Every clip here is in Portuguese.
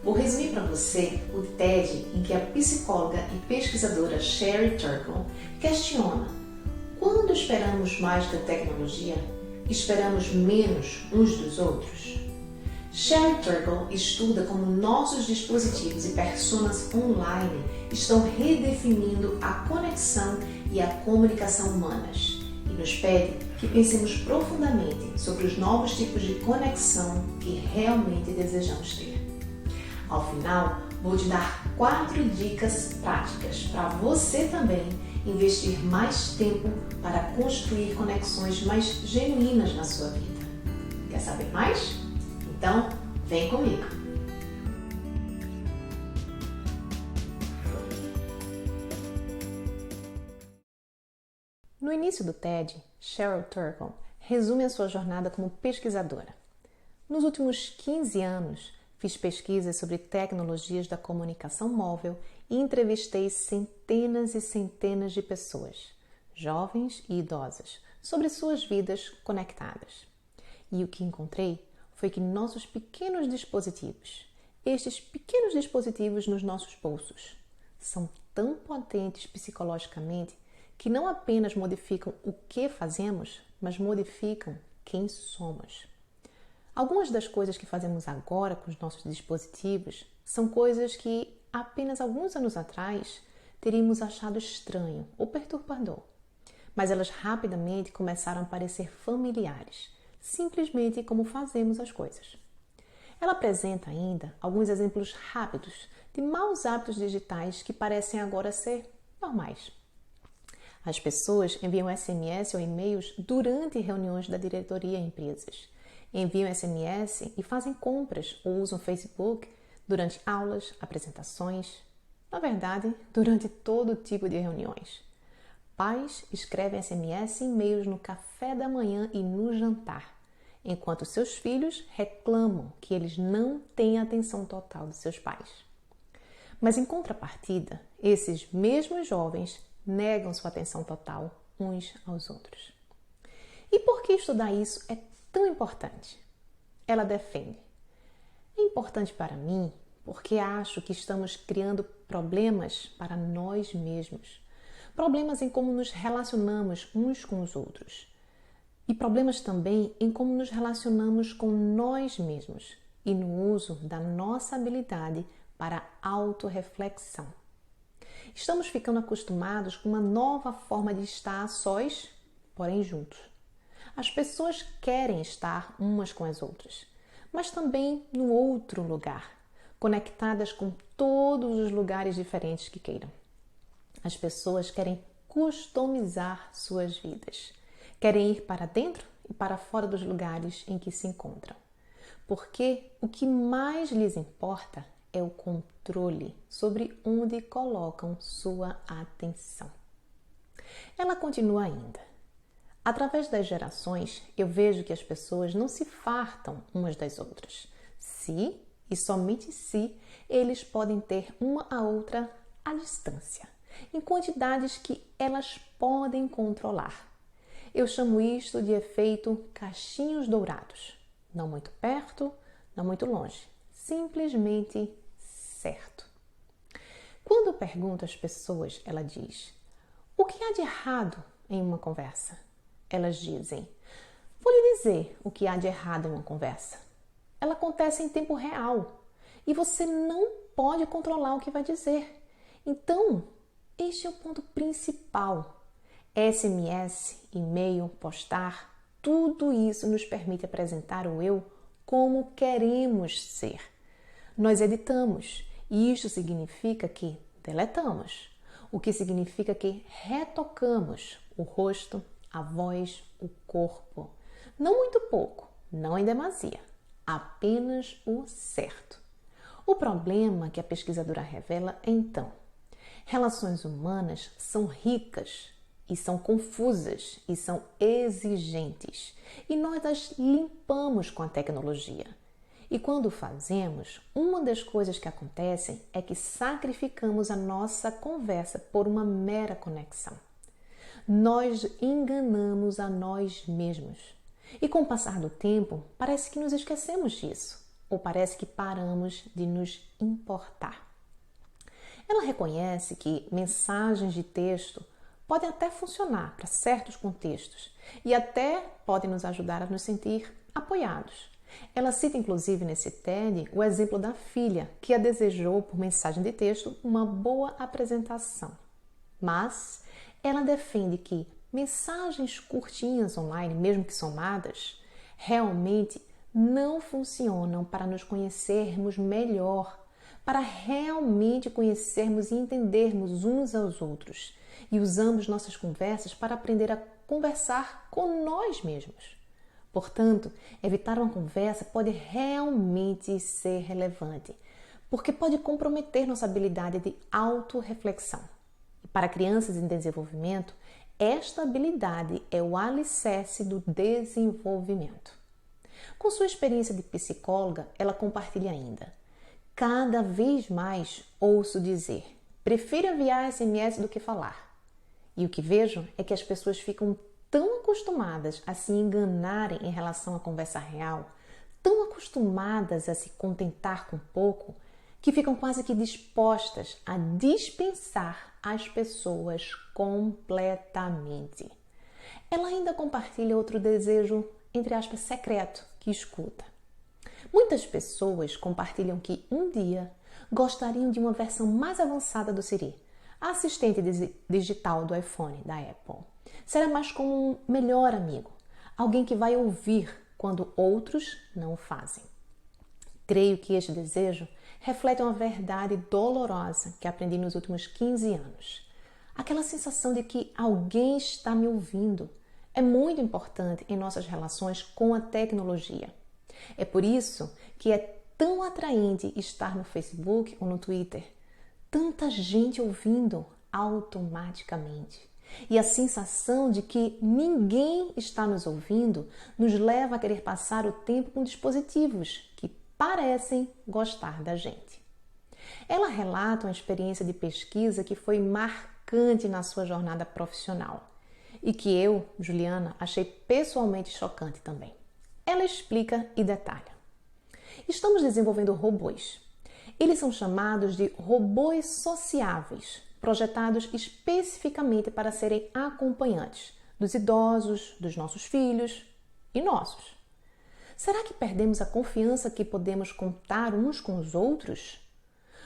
Vou resumir para você o TED em que a psicóloga e pesquisadora Sherry Turkle questiona: quando esperamos mais da tecnologia, esperamos menos uns dos outros? Sherry Turkle estuda como nossos dispositivos e personas online estão redefinindo a conexão e a comunicação humanas e nos pede que pensemos profundamente sobre os novos tipos de conexão que realmente desejamos ter. Ao final, vou te dar 4 dicas práticas para você também investir mais tempo para construir conexões mais genuínas na sua vida. Quer saber mais? Então, vem comigo! No início do TED, Sherry Turkle resume a sua jornada como pesquisadora. Nos últimos 15 anos, fiz pesquisas sobre tecnologias da comunicação móvel e entrevistei centenas e centenas de pessoas, jovens e idosas, sobre suas vidas conectadas. E o que encontrei foi que nossos pequenos dispositivos, estes pequenos dispositivos nos nossos bolsos, são tão potentes psicologicamente que não apenas modificam o que fazemos, mas modificam quem somos. Algumas das coisas que fazemos agora com os nossos dispositivos são coisas que apenas alguns anos atrás teríamos achado estranho ou perturbador, mas elas rapidamente começaram a parecer familiares, simplesmente como fazemos as coisas. Ela apresenta ainda alguns exemplos rápidos de maus hábitos digitais que parecem agora ser normais. As pessoas enviam SMS ou e-mails durante reuniões da diretoria em empresas. Enviam SMS e fazem compras ou usam Facebook durante aulas, apresentações, na verdade, durante todo tipo de reuniões. Pais escrevem SMS e e-mails no café da manhã e no jantar, enquanto seus filhos reclamam que eles não têm a atenção total de seus pais. Mas em contrapartida, esses mesmos jovens negam sua atenção total uns aos outros. E por que estudar isso é tão importante? Ela defende: é importante para mim porque acho que estamos criando problemas para nós mesmos. Problemas em como nos relacionamos uns com os outros. E problemas também em como nos relacionamos com nós mesmos e no uso da nossa habilidade para a autorreflexão. Estamos ficando acostumados com uma nova forma de estar a sós, porém juntos. As pessoas querem estar umas com as outras, mas também no outro lugar, conectadas com todos os lugares diferentes que queiram. As pessoas querem customizar suas vidas, querem ir para dentro e para fora dos lugares em que se encontram, porque o que mais lhes importa é o controle sobre onde colocam sua atenção. Ela continua ainda: através das gerações, eu vejo que as pessoas não se fartam umas das outras, se e somente se eles podem ter uma a outra à distância, em quantidades que elas podem controlar. Eu chamo isto de efeito cachinhos dourados. Não muito perto, não muito longe, simplesmente certo. Quando pergunto às pessoas, ela diz: o que há de errado em uma conversa? Elas dizem: vou lhe dizer o que há de errado em uma conversa. Ela acontece em tempo real e você não pode controlar o que vai dizer. Então, este é o ponto principal. SMS, e-mail, postar, tudo isso nos permite apresentar o eu como queremos ser. Nós editamos e isto significa que deletamos, o que significa que retocamos o rosto, a voz, o corpo. Não muito pouco, não em demasia, apenas o certo. O problema que a pesquisadora revela é então: relações humanas são ricas e são confusas e são exigentes e nós as limpamos com a tecnologia. E quando fazemos, uma das coisas que acontecem é que sacrificamos a nossa conversa por uma mera conexão. Nós enganamos a nós mesmos. E com o passar do tempo, parece que nos esquecemos disso. ou parece que paramos de nos importar. Ela reconhece que mensagens de texto podem até funcionar para certos contextos e até podem nos ajudar a nos sentir apoiados. Ela cita inclusive nesse TED o exemplo da filha que a desejou por mensagem de texto uma boa apresentação. Mas ela defende que mensagens curtinhas online, mesmo que somadas, realmente não funcionam para nos conhecermos melhor, para realmente conhecermos e entendermos uns aos outros. E usamos nossas conversas para aprender a conversar com nós mesmos. Portanto, evitar uma conversa pode realmente ser relevante, porque pode comprometer nossa habilidade de autorreflexão. E para crianças em desenvolvimento, esta habilidade é o alicerce do desenvolvimento. Com sua experiência de psicóloga, ela compartilha ainda: cada vez mais ouço dizer, prefiro enviar SMS do que falar. E o que vejo é que as pessoas ficam tão acostumadas a se enganarem em relação à conversa real, tão acostumadas a se contentar com pouco, que ficam quase que dispostas a dispensar as pessoas completamente. Ela ainda compartilha outro desejo, entre aspas, secreto, que escuta. Muitas pessoas compartilham que um dia gostariam de uma versão mais avançada do Siri, a assistente digital do iPhone da Apple. Será mais como um melhor amigo, alguém que vai ouvir quando outros não o fazem. Creio que este desejo reflete uma verdade dolorosa que aprendi nos últimos 15 anos. Aquela sensação de que alguém está me ouvindo é muito importante em nossas relações com a tecnologia. É por isso que é tão atraente estar no Facebook ou no Twitter. Tanta gente ouvindo automaticamente. E a sensação de que ninguém está nos ouvindo nos leva a querer passar o tempo com dispositivos que parecem gostar da gente. Ela relata uma experiência de pesquisa que foi marcante na sua jornada profissional e que eu, Juliana, achei pessoalmente chocante também. Ela explica e detalha. Estamos desenvolvendo robôs. Eles são chamados de robôs sociáveis, projetados especificamente para serem acompanhantes dos idosos, dos nossos filhos e nossos. Será que perdemos a confiança que podemos contar uns com os outros?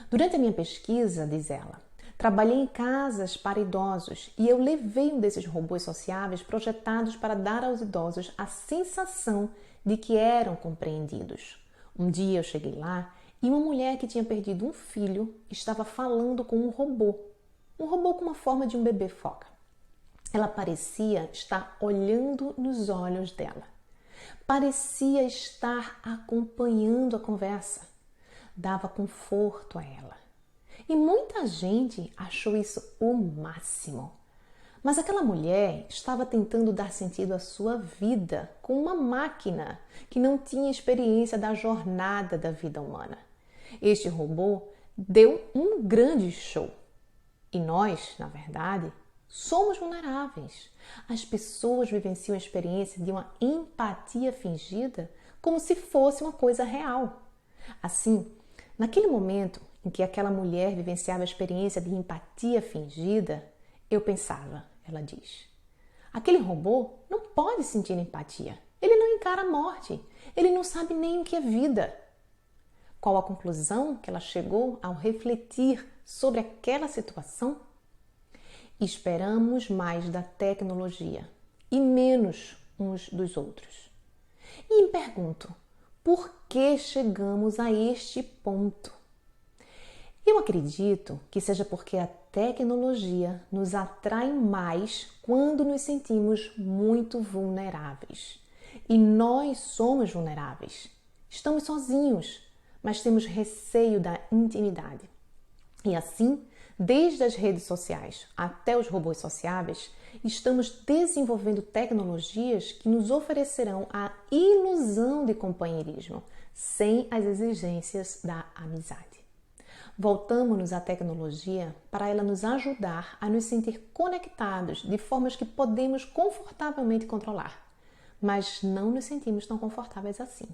Durante a minha pesquisa, diz ela, trabalhei em casas para idosos e eu levei um desses robôs sociáveis projetados para dar aos idosos a sensação de que eram compreendidos. Um dia eu cheguei lá e uma mulher que tinha perdido um filho estava falando com um robô com uma forma de um bebê foca. Ela parecia estar olhando nos olhos dela. Parecia estar acompanhando a conversa. Dava conforto a ela. E muita gente achou isso o máximo. Mas aquela mulher estava tentando dar sentido à sua vida com uma máquina que não tinha experiência da jornada da vida humana. Este robô deu um grande show. E nós, na verdade, somos vulneráveis. As pessoas vivenciam a experiência de uma empatia fingida como se fosse uma coisa real. Assim, naquele momento em que aquela mulher vivenciava a experiência de empatia fingida, eu pensava, ela diz, aquele robô não pode sentir empatia. Ele não encara a morte. Ele não sabe nem o que é vida. Qual a conclusão que ela chegou ao refletir sobre aquela situação? Esperamos mais da tecnologia e menos uns dos outros. E me pergunto, por que chegamos a este ponto? Eu acredito que seja porque a tecnologia nos atrai mais quando nos sentimos muito vulneráveis. E nós somos vulneráveis. Estamos sozinhos, mas temos receio da intimidade. E assim, desde as redes sociais até os robôs sociáveis, estamos desenvolvendo tecnologias que nos oferecerão a ilusão de companheirismo, sem as exigências da amizade. Voltamos-nos à tecnologia para ela nos ajudar a nos sentir conectados de formas que podemos confortavelmente controlar, mas não nos sentimos tão confortáveis assim.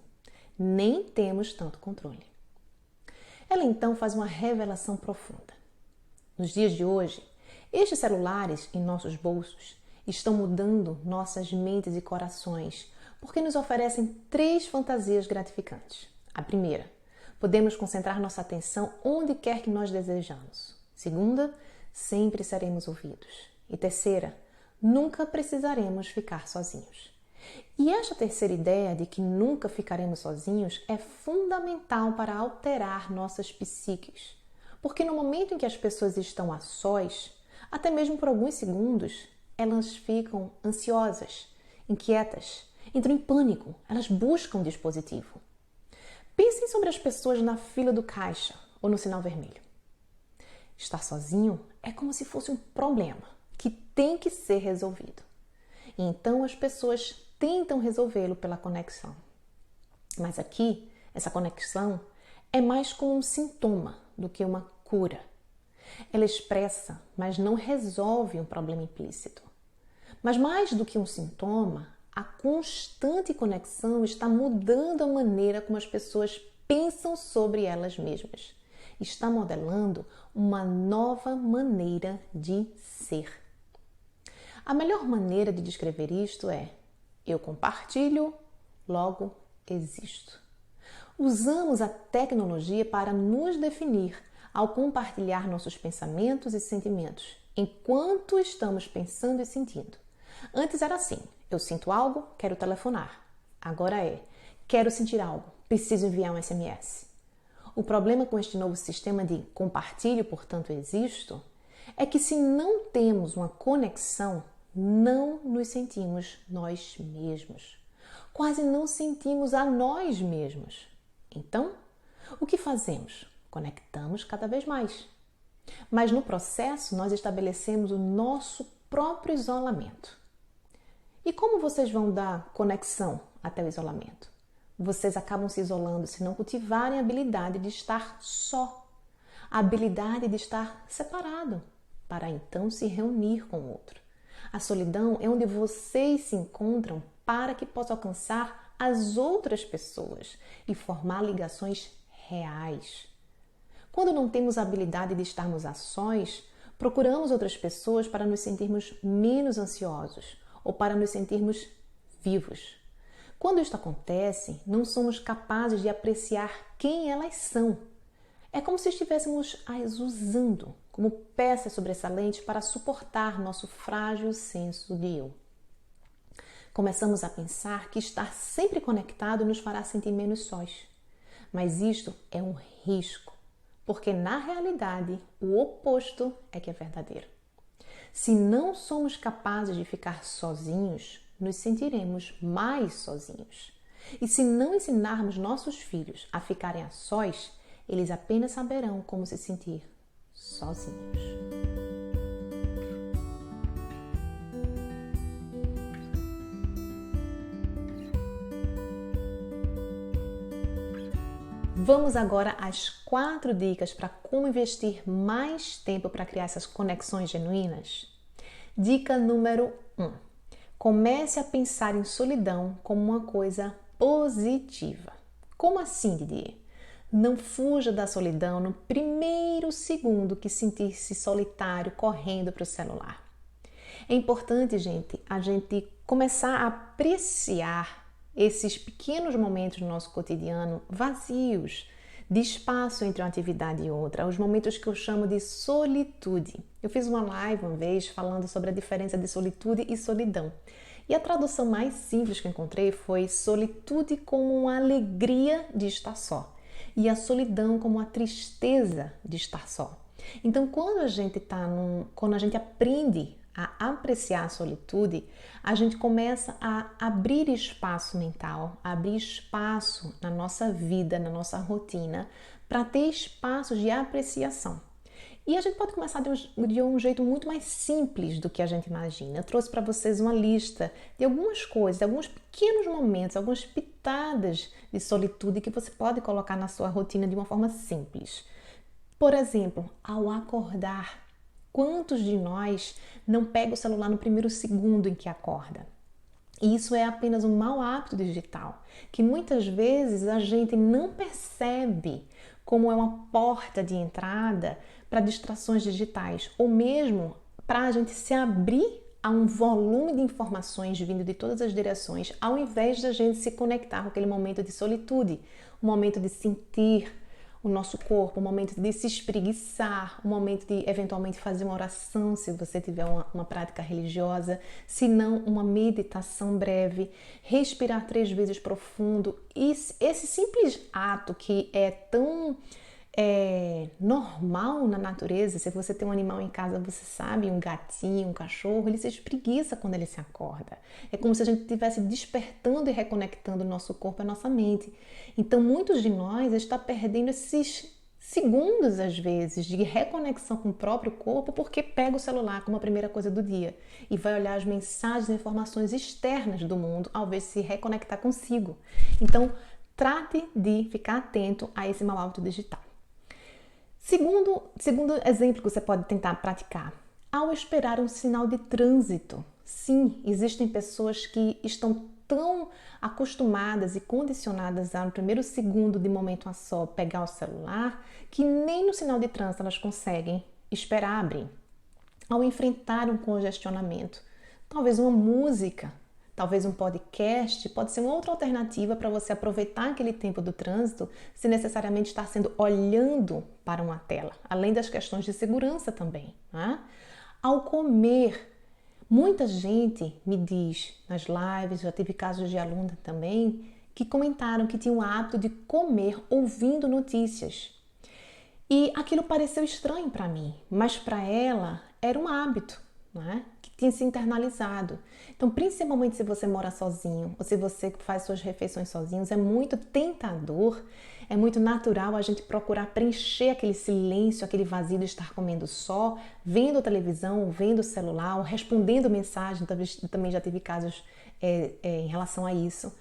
nem temos tanto controle. Ela então faz uma revelação profunda. Nos dias de hoje, estes celulares em nossos bolsos estão mudando nossas mentes e corações porque nos oferecem 3 fantasias gratificantes. A primeira, podemos concentrar nossa atenção onde quer que nós desejamos. Segunda, sempre seremos ouvidos. E terceira, nunca precisaremos ficar sozinhos. E esta terceira ideia de que nunca ficaremos sozinhos é fundamental para alterar nossas psiques. Porque no momento em que as pessoas estão a sós, até mesmo por alguns segundos, elas ficam ansiosas, inquietas, entram em pânico, elas buscam um dispositivo. Pensem sobre as pessoas na fila do caixa ou no sinal vermelho. Estar sozinho é como se fosse um problema que tem que ser resolvido. E então as pessoas tentam resolvê-lo pela conexão. Mas aqui, essa conexão é mais como um sintoma do que uma cura. Ela expressa, mas não resolve um problema implícito. Mas mais do que um sintoma, a constante conexão está mudando a maneira como as pessoas pensam sobre elas mesmas. Está modelando uma nova maneira de ser. A melhor maneira de descrever isto é: eu compartilho, logo existo. Usamos a tecnologia para nos definir ao compartilhar nossos pensamentos e sentimentos, enquanto estamos pensando e sentindo. Antes era assim: eu sinto algo, quero telefonar. Agora é: quero sentir algo, preciso enviar um SMS. O problema com este novo sistema de compartilho, portanto existo, é que se não temos uma conexão, não nos sentimos nós mesmos. Quase não sentimos a nós mesmos. Então, o que fazemos? Conectamos cada vez mais. Mas no processo, nós estabelecemos o nosso próprio isolamento. E como vocês vão dar conexão até o isolamento? Vocês acabam se isolando se não cultivarem a habilidade de estar só, a habilidade de estar separado, para então se reunir com o outro. A solidão é onde vocês se encontram para que possam alcançar as outras pessoas e formar ligações reais. Quando não temos a habilidade de estarmos a sós, procuramos outras pessoas para nos sentirmos menos ansiosos ou para nos sentirmos vivos. Quando isto acontece, não somos capazes de apreciar quem elas são. É como se estivéssemos as usando como peças sobressalentes para suportar nosso frágil senso de eu. Começamos a pensar que estar sempre conectado nos fará sentir menos sós. Mas isto é um risco, porque na realidade o oposto é que é verdadeiro. Se não somos capazes de ficar sozinhos, nos sentiremos mais sozinhos. E se não ensinarmos nossos filhos a ficarem a sós, eles apenas saberão como se sentir sozinhos. Vamos agora às 4 dicas para como investir mais tempo para criar essas conexões genuínas. Dica número 1. Comece a pensar em solidão como uma coisa positiva. Como assim, Didier? Não fuja da solidão no primeiro segundo que sentir-se solitário correndo para o celular. É importante, a gente começar a apreciar esses pequenos momentos do nosso cotidiano vazios, de espaço entre uma atividade e outra, os momentos que eu chamo de solitude. Eu fiz uma live uma vez falando sobre a diferença de solitude e solidão. E a tradução mais simples que eu encontrei foi solitude como uma alegria de estar só e a solidão como a tristeza de estar só. Então, quando a gente aprende a apreciar a solitude, a gente começa a abrir espaço mental, a abrir espaço na nossa vida, na nossa rotina, para ter espaços de apreciação. E a gente pode começar de um jeito muito mais simples do que a gente imagina. Eu trouxe para vocês uma lista de algumas coisas, de alguns pequenos momentos, algumas pitadas de solitude que você pode colocar na sua rotina de uma forma simples. Por exemplo, ao acordar. Quantos de nós não pega o celular no primeiro segundo em que acorda? E isso é apenas um mau hábito digital, que muitas vezes a gente não percebe como é uma porta de entrada para distrações digitais, ou mesmo para a gente se abrir a um volume de informações vindo de todas as direções, ao invés de a gente se conectar com aquele momento de solitude, um momento de sentir o nosso corpo, um momento de se espreguiçar, um momento de eventualmente fazer uma oração, se você tiver uma prática religiosa, se não uma meditação breve, respirar 3 vezes profundo. E esse simples ato que é tão normal na natureza, se você tem um animal em casa, você sabe, um gatinho, um cachorro, ele se espreguiça quando ele se acorda. É como se a gente estivesse despertando e reconectando o nosso corpo e a nossa mente. Então, muitos de nós estão perdendo esses segundos, às vezes, de reconexão com o próprio corpo, porque pega o celular como a primeira coisa do dia e vai olhar as mensagens e informações externas do mundo, ao invés de se reconectar consigo. Então, trate de ficar atento a esse mau hábito digital. Segundo exemplo que você pode tentar praticar, ao esperar um sinal de trânsito. Sim, existem pessoas que estão tão acostumadas e condicionadas a no primeiro segundo de momento a só pegar o celular, que nem no sinal de trânsito elas conseguem esperar abrir. Ao enfrentar um congestionamento, talvez uma música, talvez um podcast, pode ser uma outra alternativa para você aproveitar aquele tempo do trânsito sem necessariamente estar olhando para uma tela, além das questões de segurança também. Né? Ao comer, muita gente me diz nas lives, já tive casos de aluna também, que comentaram que tinham o hábito de comer ouvindo notícias. E aquilo pareceu estranho para mim, mas para ela era um hábito, né? Que tinha se internalizado. Então, principalmente se você mora sozinho ou se você faz suas refeições sozinhos, é muito tentador, é muito natural a gente procurar preencher aquele silêncio, aquele vazio de estar comendo só, vendo televisão, vendo o celular, ou respondendo mensagem. Também já tive casos em relação a isso,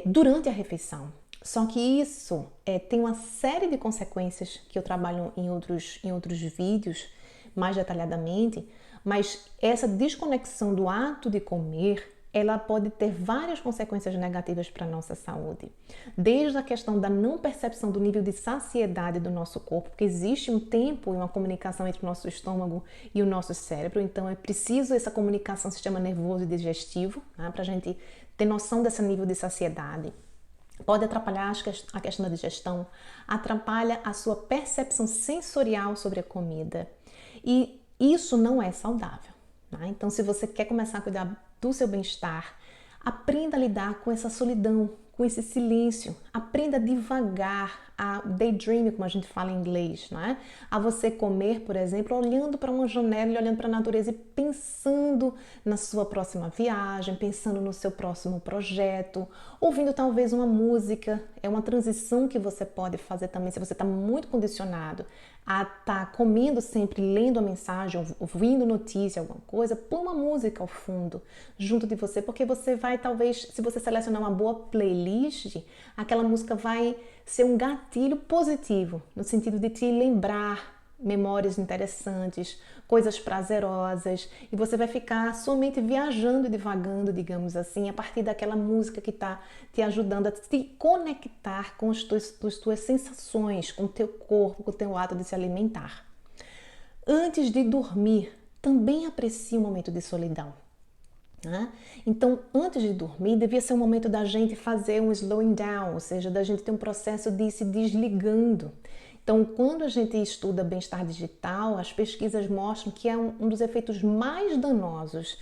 durante a refeição. Só que isso tem uma série de consequências que eu trabalho em outros vídeos mais detalhadamente, mas essa desconexão do ato de comer, ela pode ter várias consequências negativas para a nossa saúde. Desde a questão da não percepção do nível de saciedade do nosso corpo, porque existe um tempo e uma comunicação entre o nosso estômago e o nosso cérebro, então é preciso essa comunicação sistema nervoso e digestivo, né, para a gente ter noção desse nível de saciedade. Pode atrapalhar a questão da digestão, atrapalha a sua percepção sensorial sobre a comida. E isso não é saudável. Né? Então, se você quer começar a cuidar do seu bem-estar, aprenda a lidar com essa solidão, com esse silêncio. Aprenda devagar a daydream, como a gente fala em inglês, né? A você comer, por exemplo, olhando para uma janela e olhando para a natureza e pensando na sua próxima viagem, pensando no seu próximo projeto, ouvindo talvez uma música. É uma transição que você pode fazer também, se você está muito condicionado a estar comendo sempre, lendo a mensagem, ouvindo notícia, alguma coisa, põe uma música ao fundo, junto de você, porque você vai, talvez, se você selecionar uma boa playlist, aquela música vai ser um gatilho positivo, no sentido de te lembrar memórias interessantes, coisas prazerosas, e você vai ficar somente viajando e divagando, digamos assim, a partir daquela música que está te ajudando a te conectar com as tuas sensações, com o teu corpo, com o teu ato de se alimentar. Antes de dormir, também aprecie o momento de solidão. Né? Então, antes de dormir, devia ser um momento da gente fazer um slowing down, ou seja, da gente ter um processo de ir se desligando. Então, quando a gente estuda bem-estar digital, as pesquisas mostram que é um dos efeitos mais danosos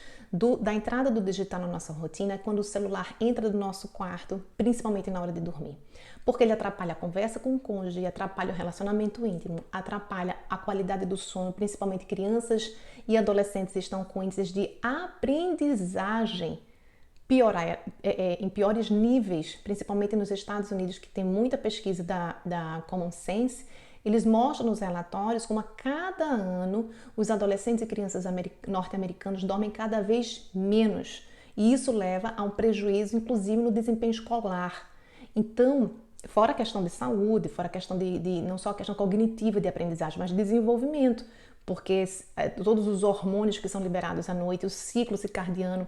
da entrada do digital na nossa rotina é quando o celular entra no nosso quarto, principalmente na hora de dormir. Porque ele atrapalha a conversa com o cônjuge, atrapalha o relacionamento íntimo, atrapalha a qualidade do sono, principalmente crianças e adolescentes estão com índices de aprendizagem em piores níveis, principalmente nos Estados Unidos, que tem muita pesquisa da Common Sense. Eles mostram nos relatórios como a cada ano os adolescentes e crianças norte-americanos dormem cada vez menos. E isso leva a um prejuízo, inclusive, no desempenho escolar. Então, fora a questão de saúde, fora a questão de não só a questão cognitiva de aprendizagem, mas de desenvolvimento, porque todos os hormônios que são liberados à noite, o ciclo circadiano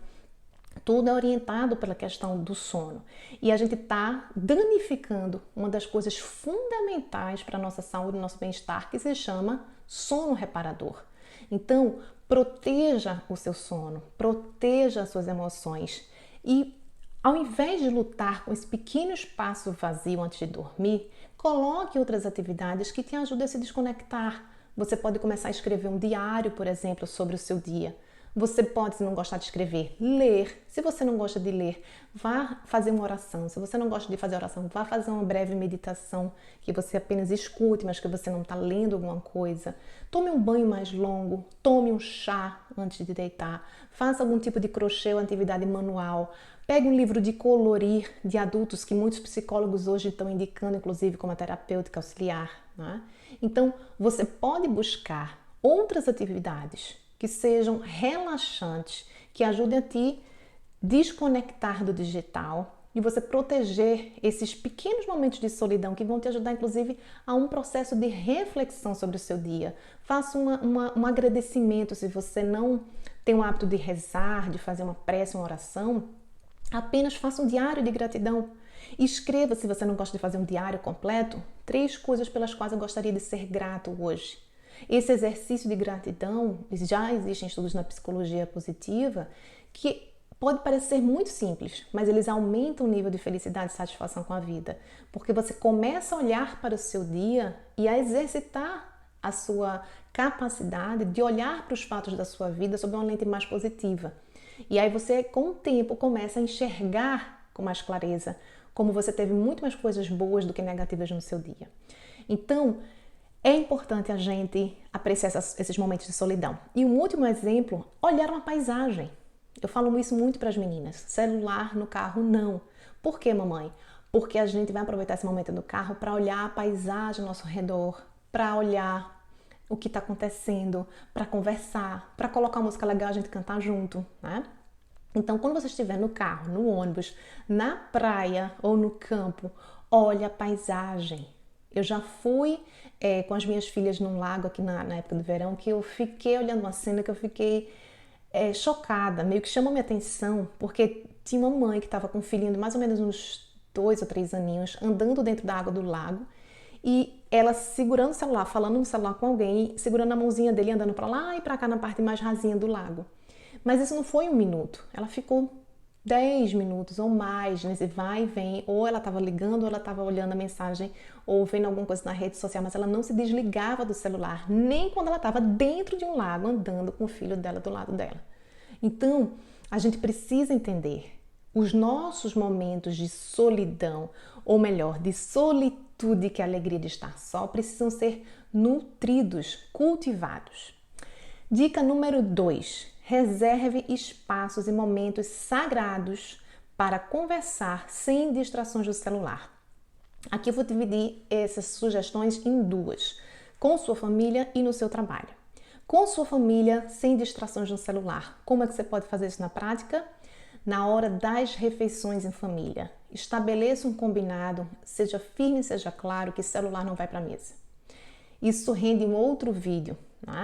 Tudo é orientado pela questão do sono. E a gente está danificando uma das coisas fundamentais para a nossa saúde e nosso bem-estar, que se chama sono reparador. Então, proteja o seu sono, proteja as suas emoções e, ao invés de lutar com esse pequeno espaço vazio antes de dormir, coloque outras atividades que te ajudem a se desconectar. Você pode começar a escrever um diário, por exemplo, sobre o seu dia. Você pode, se não gostar de escrever, ler. Se você não gosta de ler, vá fazer uma oração. Se você não gosta de fazer oração, vá fazer uma breve meditação que você apenas escute, mas que você não está lendo alguma coisa. Tome um banho mais longo, tome um chá antes de deitar, faça algum tipo de crochê ou atividade manual. Pegue um livro de colorir de adultos que muitos psicólogos hoje estão indicando, inclusive como a terapêutica auxiliar. Né? Então, você pode buscar outras atividades que sejam relaxantes, que ajudem a te desconectar do digital e você proteger esses pequenos momentos de solidão que vão te ajudar, inclusive, a um processo de reflexão sobre o seu dia. Faça um agradecimento. Se você não tem o hábito de rezar, de fazer uma prece, uma oração, apenas faça um diário de gratidão. Escreva, se você não gosta de fazer um diário completo, 3 coisas pelas quais eu gostaria de ser grato hoje. Esse exercício de gratidão, já existem estudos na psicologia positiva que pode parecer muito simples, mas eles aumentam o nível de felicidade e satisfação com a vida, porque você começa a olhar para o seu dia e a exercitar a sua capacidade de olhar para os fatos da sua vida sob uma lente mais positiva. E aí você, com o tempo, começa a enxergar com mais clareza como você teve muito mais coisas boas do que negativas no seu dia. Então, é importante a gente apreciar esses momentos de solidão. E um último exemplo, olhar uma paisagem. Eu falo isso muito para as meninas. Celular no carro, não. Por quê, mamãe? Porque a gente vai aproveitar esse momento no carro para olhar a paisagem ao nosso redor, para olhar o que está acontecendo, para conversar, para colocar uma música legal e a gente cantar junto, né? Então, quando você estiver no carro, no ônibus, na praia ou no campo, olha a paisagem. Eu já fui com as minhas filhas num lago aqui na época do verão, que eu fiquei olhando uma cena que eu fiquei chocada, meio que chamou minha atenção, porque tinha uma mãe que estava com um filhinho de mais ou menos uns 2 ou 3 aninhos, andando dentro da água do lago, e ela segurando o celular, falando no celular com alguém, segurando a mãozinha dele, andando para lá e para cá na parte mais rasinha do lago. Mas isso não foi 1 minuto, ela ficou 10 minutos ou mais nesse vai e vem, ou ela estava ligando, ou ela estava olhando a mensagem, ou vendo alguma coisa na rede social, mas ela não se desligava do celular, nem quando ela estava dentro de um lago andando com o filho dela do lado dela. Então, a gente precisa entender os nossos momentos de solidão, ou melhor, de solitude, que é a alegria de estar só, precisam ser nutridos, cultivados. Dica número 2. Reserve espaços e momentos sagrados para conversar sem distrações do celular. Aqui eu vou dividir essas sugestões em 2, com sua família e no seu trabalho. Com sua família, sem distrações no celular. Como é que você pode fazer isso na prática? Na hora das refeições em família. Estabeleça um combinado, seja firme, seja claro que celular não vai para a mesa. Isso rende um outro vídeo.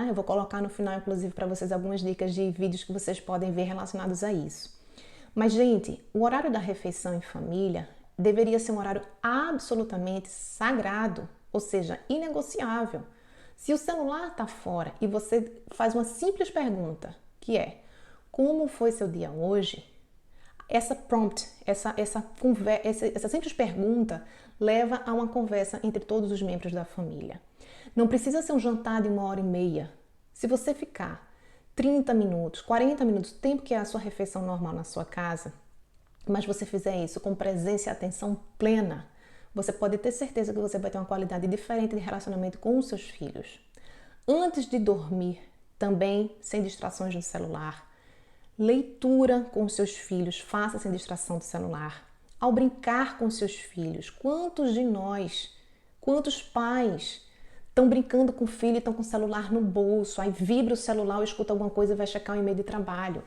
Eu vou colocar no final, inclusive, para vocês algumas dicas de vídeos que vocês podem ver relacionados a isso. Mas, gente, o horário da refeição em família deveria ser um horário absolutamente sagrado, ou seja, inegociável. Se o celular está fora e você faz uma simples pergunta, que é: como foi seu dia hoje? Essa prompt, essa simples pergunta leva a uma conversa entre todos os membros da família. Não precisa ser um jantar de 1h30. Se você ficar 30 minutos, 40 minutos, o tempo que é a sua refeição normal na sua casa, mas você fizer isso com presença e atenção plena, você pode ter certeza que você vai ter uma qualidade diferente de relacionamento com os seus filhos. Antes de dormir, também sem distrações no celular. Leitura com os seus filhos, faça sem distração do celular. Ao brincar com os seus filhos, quantos de nós, quantos pais estão brincando com o filho e estão com o celular no bolso, aí vibra o celular ou escuta alguma coisa e vai checar o e-mail de trabalho.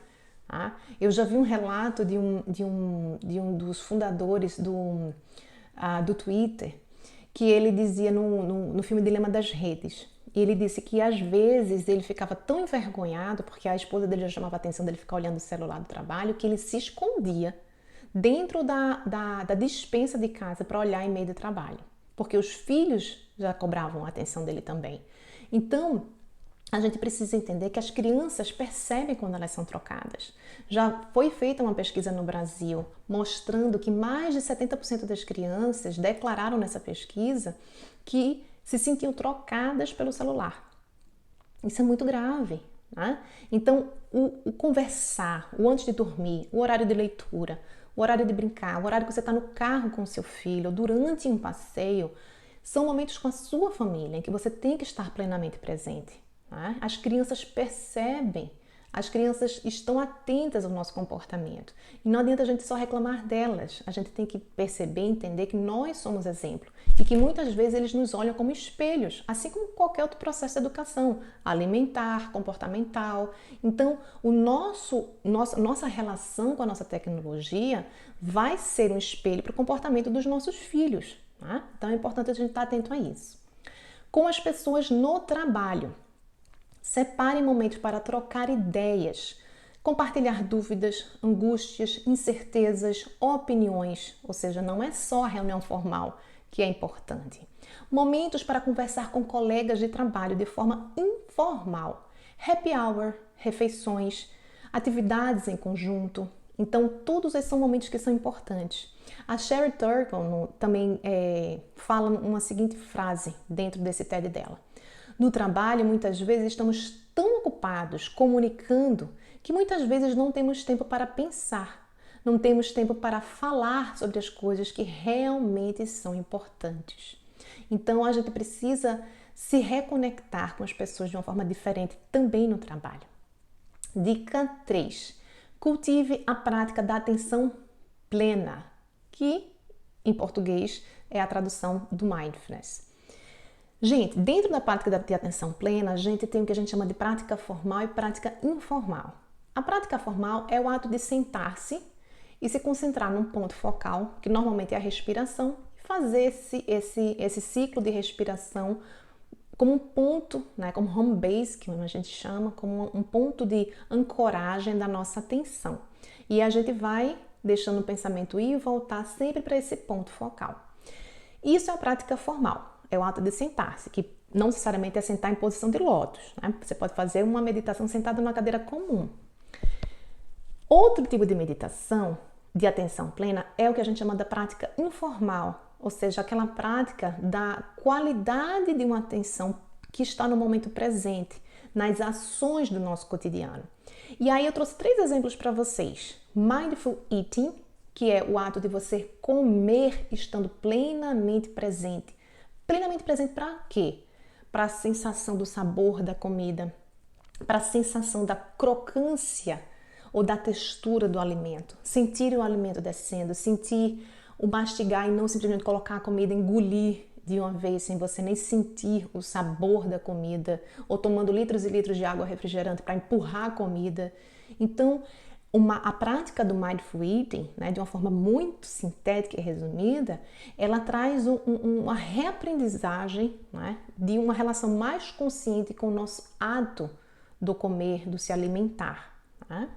Tá? Eu já vi um relato de um dos fundadores do Twitter, que ele dizia no filme Dilema das Redes. Ele disse que às vezes ele ficava tão envergonhado, porque a esposa dele já chamava a atenção dele ficar olhando o celular do trabalho, que ele se escondia dentro da despensa de casa para olhar e-mail do trabalho, porque os filhos já cobravam a atenção dele também. Então, a gente precisa entender que as crianças percebem quando elas são trocadas. Já foi feita uma pesquisa no Brasil mostrando que mais de 70% das crianças declararam nessa pesquisa que se sentiam trocadas pelo celular. Isso é muito grave, né? Então, o conversar, o antes de dormir, o horário de leitura, o horário de brincar, o horário que você está no carro com o seu filho, durante um passeio, são momentos com a sua família em que você tem que estar plenamente presente. Né? As crianças percebem, as crianças estão atentas ao nosso comportamento. E não adianta a gente só reclamar delas, a gente tem que perceber e entender que nós somos exemplo e que muitas vezes eles nos olham como espelhos, assim como qualquer outro processo de educação, alimentar, comportamental. Então, nossa relação com a nossa tecnologia vai ser um espelho para o comportamento dos nossos filhos. Né? Então, é importante a gente estar atento a isso. Com as pessoas no trabalho, separe momentos para trocar ideias, compartilhar dúvidas, angústias, incertezas, opiniões, ou seja, não é só a reunião formal que é importante. Momentos para conversar com colegas de trabalho de forma informal, happy hour, refeições, atividades em conjunto. Então, todos esses são momentos que são importantes. A Sherry Turkle também fala uma seguinte frase dentro desse TED dela. No trabalho, muitas vezes, estamos tão ocupados comunicando que muitas vezes não temos tempo para pensar, não temos tempo para falar sobre as coisas que realmente são importantes. Então, a gente precisa se reconectar com as pessoas de uma forma diferente também no trabalho. Dica 3. Cultive a prática da atenção plena, que em português é a tradução do mindfulness. Gente, dentro da prática de atenção plena, a gente tem o que a gente chama de prática formal e prática informal. A prática formal é o ato de sentar-se e se concentrar num ponto focal, que normalmente é a respiração, e fazer esse ciclo de respiração como um ponto, né, como home base, que a gente chama, como um ponto de ancoragem da nossa atenção. E a gente vai deixando o pensamento ir e voltar sempre para esse ponto focal. Isso é a prática formal. É o ato de sentar-se, que não necessariamente é sentar em posição de lótus. Né? Você pode fazer uma meditação sentada numa cadeira comum. Outro tipo de meditação de atenção plena é o que a gente chama da prática informal, ou seja, aquela prática da qualidade de uma atenção que está no momento presente, nas ações do nosso cotidiano. E aí eu trouxe 3 exemplos para vocês. Mindful eating, que é o ato de você comer estando plenamente presente. Plenamente presente para quê? Para a sensação do sabor da comida, para a sensação da crocância ou da textura do alimento. Sentir o alimento descendo, sentir o mastigar e não simplesmente colocar a comida, engolir de uma vez sem você nem sentir o sabor da comida, ou tomando litros e litros de água refrigerante para empurrar a comida. Então, a prática do Mindful Eating, né, de uma forma muito sintética e resumida, ela traz uma reaprendizagem, né, de uma relação mais consciente com o nosso ato do comer, do se alimentar. Né?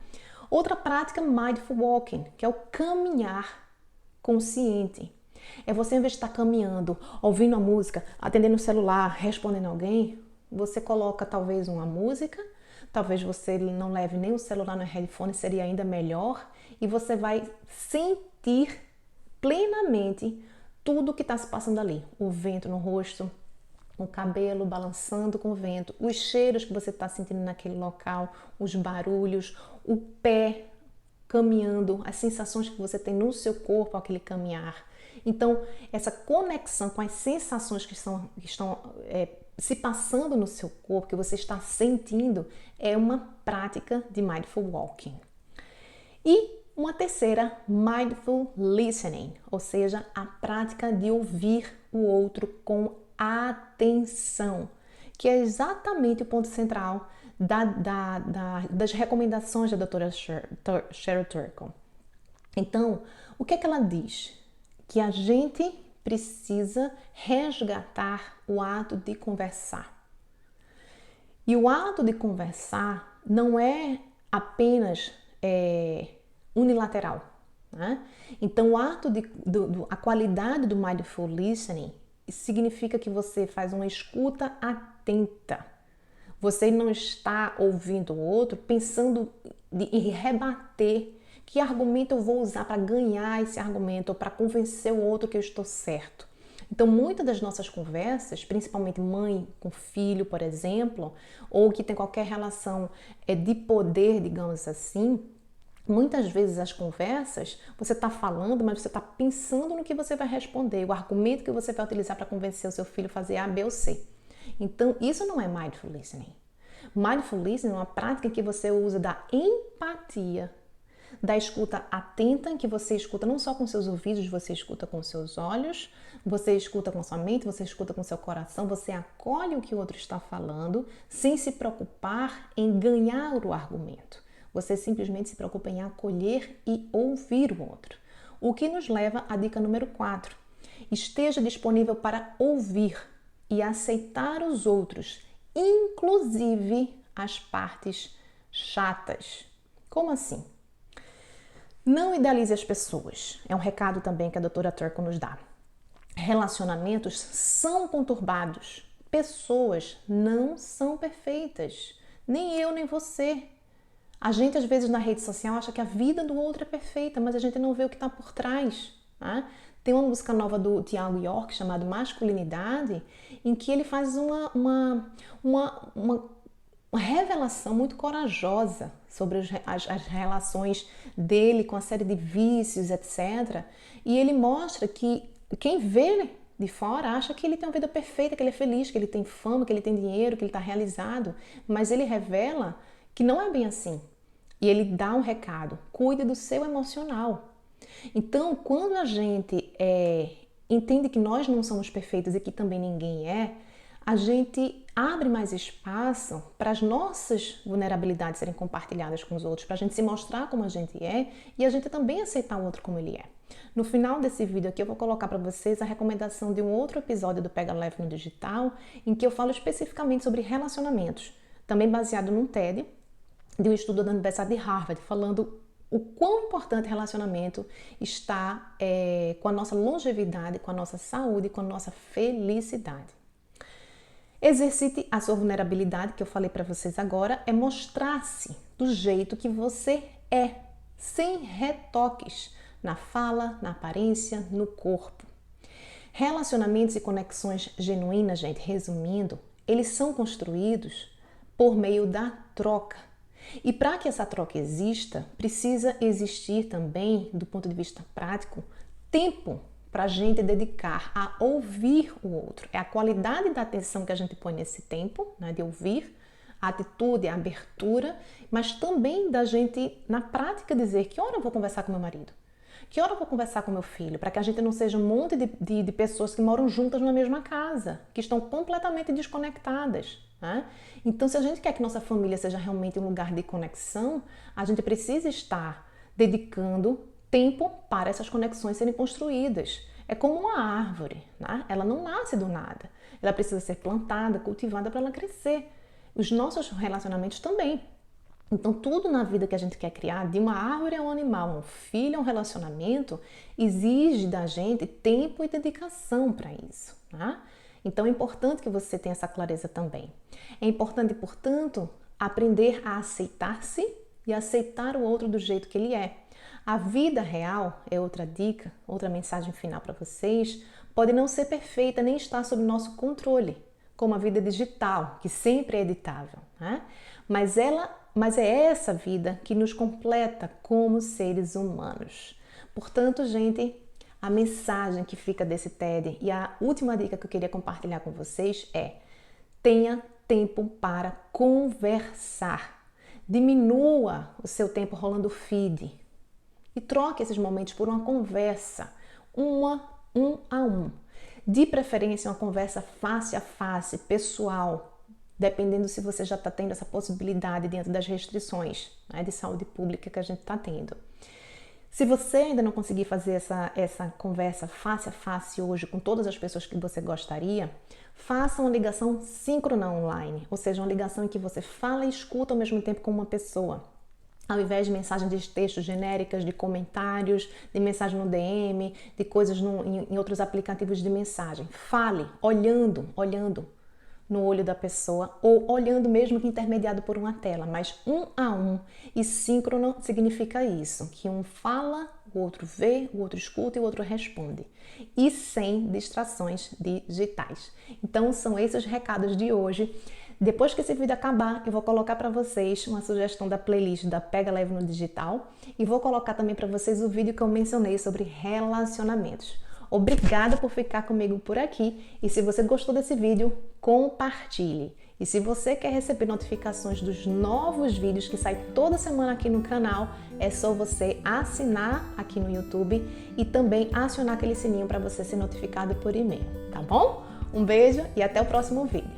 Outra prática, Mindful Walking, que é o caminhar consciente. É você, em vez de estar caminhando, ouvindo a música, atendendo o celular, respondendo alguém, você coloca talvez uma música. Talvez você não leve nem o celular no headphone, seria ainda melhor. E você vai sentir plenamente tudo o que está se passando ali. O vento no rosto, o cabelo balançando com o vento, os cheiros que você está sentindo naquele local, os barulhos, o pé caminhando, as sensações que você tem no seu corpo ao aquele caminhar. Então, essa conexão com as sensações que estão se passando no seu corpo, que você está sentindo, é uma prática de Mindful Walking. E uma terceira, Mindful Listening, ou seja, a prática de ouvir o outro com atenção, que é exatamente o ponto central das recomendações da doutora Sherry Turkle. Então, o que é que ela diz? Que a gente precisa resgatar o ato de conversar. E o ato de conversar não é apenas unilateral, né? Então, o ato a qualidade do mindful listening significa que você faz uma escuta atenta. Você não está ouvindo o outro pensando em rebater que argumento eu vou usar para ganhar esse argumento ou para convencer o outro que eu estou certo. Então, muitas das nossas conversas, principalmente mãe com filho, por exemplo, ou que tem qualquer relação de poder, digamos assim, muitas vezes as conversas, você está falando, mas você está pensando no que você vai responder, o argumento que você vai utilizar para convencer o seu filho a fazer A, B ou C. Então, isso não é mindful listening. Mindful listening é uma prática em que você usa da empatia, da escuta atenta, em que você escuta não só com seus ouvidos, você escuta com seus olhos, você escuta com sua mente, você escuta com seu coração, você acolhe o que o outro está falando, sem se preocupar em ganhar o argumento. Você simplesmente se preocupa em acolher e ouvir o outro. O que nos leva à dica número 4. Esteja disponível para ouvir e aceitar os outros, inclusive as partes chatas. Como assim? Não idealize as pessoas. É um recado também que a doutora Turco nos dá. Relacionamentos são conturbados. Pessoas não são perfeitas. Nem eu, nem você. A gente, às vezes, na rede social acha que a vida do outro é perfeita, mas a gente não vê o que está por trás. Né? Tem uma música nova do Thiago York, chamada Masculinidade, em que ele faz uma revelação muito corajosa sobre as relações dele com a série de vícios, etc. E ele mostra que quem vê de fora acha que ele tem uma vida perfeita, que ele é feliz, que ele tem fama, que ele tem dinheiro, que ele está realizado, mas ele revela que não é bem assim. E ele dá um recado: cuide do seu emocional. Então, quando a gente entende que nós não somos perfeitos e que também ninguém é, a gente abre mais espaço para as nossas vulnerabilidades serem compartilhadas com os outros, para a gente se mostrar como a gente é e a gente também aceitar o outro como ele é. No final desse vídeo aqui eu vou colocar para vocês a recomendação de um outro episódio do Pega Leve no Digital, em que eu falo especificamente sobre relacionamentos, também baseado num TED, de um estudo da Universidade de Harvard, falando o quão importante relacionamento está com a nossa longevidade, com a nossa saúde, com a nossa felicidade. Exercite a sua vulnerabilidade, que eu falei para vocês agora, é mostrar-se do jeito que você é, sem retoques na fala, na aparência, no corpo. Relacionamentos e conexões genuínas, gente, resumindo, eles são construídos por meio da troca. E para que essa troca exista, precisa existir também, do ponto de vista prático, tempo para a gente dedicar a ouvir o outro. É a qualidade da atenção que a gente põe nesse tempo, né, de ouvir, a atitude, a abertura, mas também da gente, na prática, dizer que hora eu vou conversar com meu marido, que hora eu vou conversar com meu filho, para que a gente não seja um monte de pessoas que moram juntas na mesma casa, que estão completamente desconectadas. Né? Então, se a gente quer que nossa família seja realmente um lugar de conexão, a gente precisa estar dedicando tempo para essas conexões serem construídas. É como uma árvore, né? Ela não nasce do nada. Ela precisa ser plantada, cultivada para ela crescer. Os nossos relacionamentos também. Então, tudo na vida que a gente quer criar, de uma árvore a um animal, a um filho, a um relacionamento, exige da gente tempo e dedicação para isso. Né? Então, é importante que você tenha essa clareza também. É importante, portanto, aprender a aceitar-se e aceitar o outro do jeito que ele é. A vida real, é outra dica, outra mensagem final para vocês, pode não ser perfeita nem estar sob nosso controle, como a vida digital, que sempre é editável. Né? Mas é essa vida que nos completa como seres humanos. Portanto, gente, a mensagem que fica desse TED e a última dica que eu queria compartilhar com vocês é: tenha tempo para conversar. Diminua o seu tempo rolando feed e troque esses momentos por uma conversa, um a um. De preferência, uma conversa face a face, pessoal, dependendo se você já está tendo essa possibilidade dentro das restrições, né, de saúde pública que a gente está tendo. Se você ainda não conseguir fazer essa conversa face a face hoje com todas as pessoas que você gostaria, faça uma ligação síncrona online, ou seja, uma ligação em que você fala e escuta ao mesmo tempo com uma pessoa. Ao invés de mensagens de texto genéricas, de comentários, de mensagem no DM, de coisas em outros aplicativos de mensagem. Fale olhando no olho da pessoa ou olhando mesmo que intermediado por uma tela, mas um a um. E síncrono significa isso, que um fala, o outro vê, o outro escuta e o outro responde. E sem distrações digitais. Então são esses os recados de hoje. Depois que esse vídeo acabar, eu vou colocar para vocês uma sugestão da playlist da Pega Leve no Digital e vou colocar também para vocês o vídeo que eu mencionei sobre relacionamentos. Obrigada por ficar comigo por aqui e se você gostou desse vídeo, compartilhe. E se você quer receber notificações dos novos vídeos que saem toda semana aqui no canal, é só você assinar aqui no YouTube e também acionar aquele sininho para você ser notificado por e-mail, tá bom? Um beijo e até o próximo vídeo.